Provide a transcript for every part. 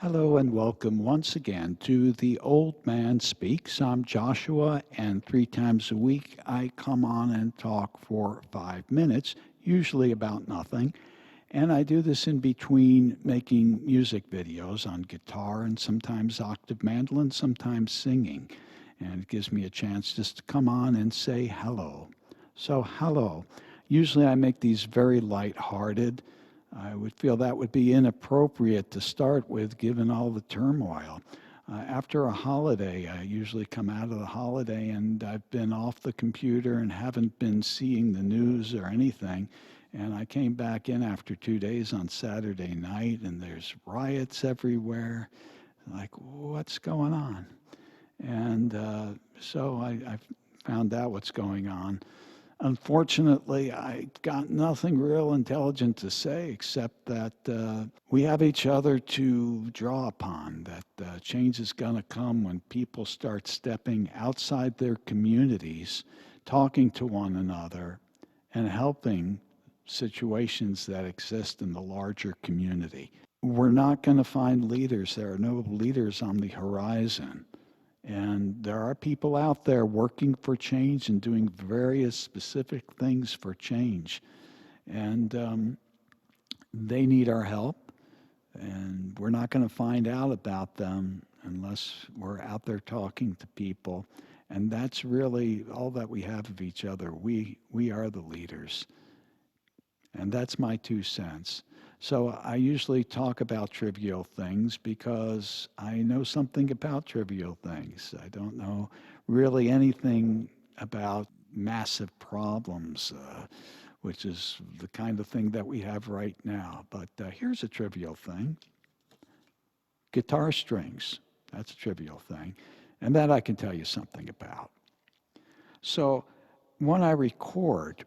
Hello and welcome once again to The Old Man Speaks. I'm Joshua, and 3 times a week I come on and talk for 5 minutes, usually about nothing. And I do this in between making music videos on guitar and sometimes octave mandolin, sometimes singing. And it gives me a chance just to come on and say hello. So, hello. Usually I make these very light-hearted. I would feel that would be inappropriate to start with given all the turmoil. After a holiday, I usually come out of the holiday and I've been off the computer and haven't been seeing the news or anything. And I came back in after 2 days on Saturday night, and there's riots everywhere. Like, what's going on? And so I found out what's going on. Unfortunately, I got nothing real intelligent to say except that we have each other to draw upon, that change is going to come when people start stepping outside their communities, talking to one another, and helping situations that exist in the larger community. We're not going to find leaders. There are no leaders on the horizon. And there are people out there working for change and doing various specific things for change. And they need our help. And we're not going to find out about them unless we're out there talking to people. And that's really all that we have of each other. We are the leaders. And that's my 2 cents. So I usually talk about trivial things because I know something about trivial things. I don't know really anything about massive problems, which is the kind of thing that we have right now. But here's a trivial thing. Guitar strings, that's a trivial thing. And that I can tell you something about. So when I record,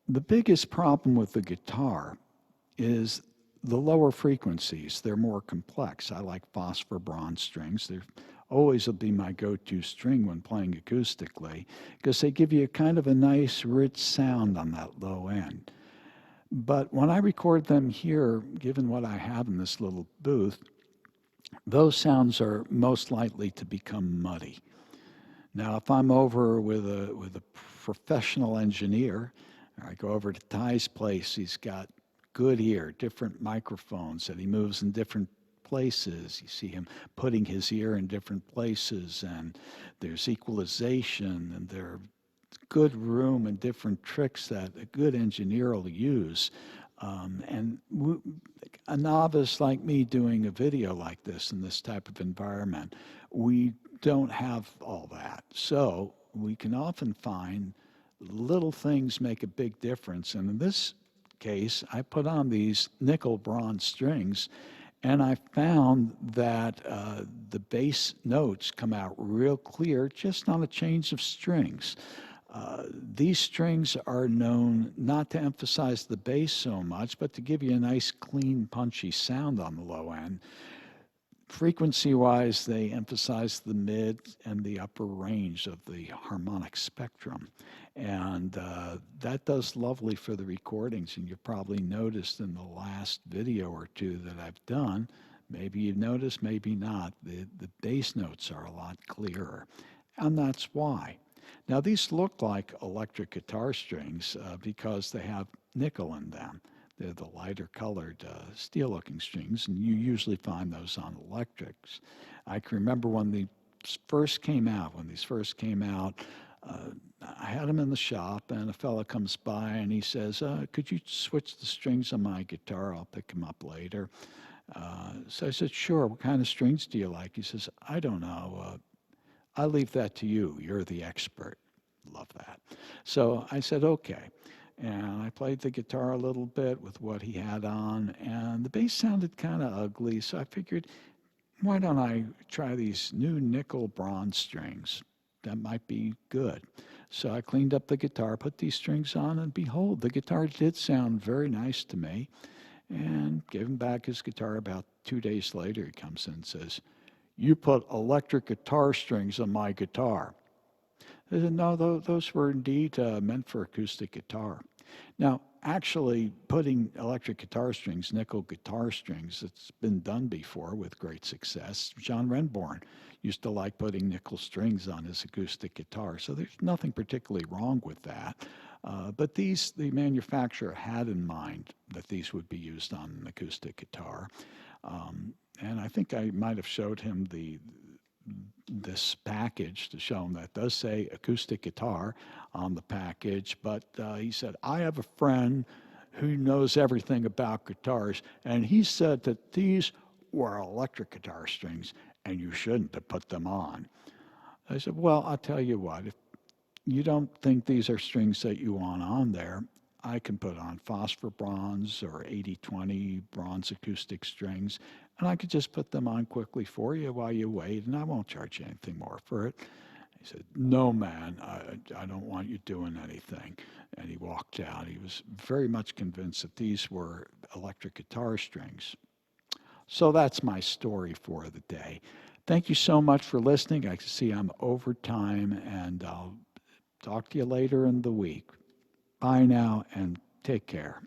the biggest problem with the guitar is the lower frequencies. They're more complex. I like phosphor bronze strings. They're always will be my go-to string when playing acoustically because they give you kind of a nice, rich sound on that low end. But when I record them here, given what I have in this little booth, those sounds are most likely to become muddy. Now, if I'm over with a professional engineer, or I go over to Ty's place, he's got good ear, different microphones that he moves in different places. You see him putting his ear in different places, and there's equalization, and there's good room and different tricks that a good engineer will use. A novice like me doing a video like this in this type of environment, we don't have all that. So we can often find little things make a big difference. And in this case, I put on these nickel bronze strings, and I found that the bass notes come out real clear just on a change of strings. These strings are known not to emphasize the bass so much, but to give you a nice, clean, punchy sound on the low end. Frequency-wise, they emphasize the mid and the upper range of the harmonic spectrum. And that does lovely for the recordings. And you've probably noticed in the last video or two that I've done, maybe you've noticed, maybe not, the bass notes are a lot clearer. And that's why. Now, these look like electric guitar strings because they have nickel in them. They're the lighter colored steel-looking strings, and you usually find those on electrics. I can remember when these first came out, I had them in the shop, and a fella comes by, and he says, could you switch the strings on my guitar? I'll pick them up later. So I said, sure. What kind of strings do you like? He says, I don't know. I'll leave that to you. You're the expert. Love that. So I said, okay. And I played the guitar a little bit with what he had on, and the bass sounded kind of ugly, so I figured, why don't I try these new nickel bronze strings? That might be good. So I cleaned up the guitar, put these strings on, and behold, the guitar did sound very nice to me. And gave him back his guitar. About 2 days later, he comes in and says, you put electric guitar strings on my guitar. I said, no, those were indeed meant for acoustic guitar. Now, actually putting electric guitar strings, nickel guitar strings, it's been done before with great success. John Renbourn used to like putting nickel strings on his acoustic guitar, so there's nothing particularly wrong with that. But these, the manufacturer had in mind that these would be used on an acoustic guitar. And I think I might have showed him this package to show him that does say acoustic guitar on the package, but he said, I have a friend who knows everything about guitars, and he said that these were electric guitar strings and you shouldn't have put them on. I said, well, I'll tell you what, if you don't think these are strings that you want on there, I can put on phosphor bronze or 80/20 bronze acoustic strings, and I could just put them on quickly for you while you wait, and I won't charge you anything more for it. He said, no, man, I don't want you doing anything. And he walked out. He was very much convinced that these were electric guitar strings. So that's my story for the day. Thank you so much for listening. I see I'm over time, and I'll talk to you later in the week. Bye now, and take care.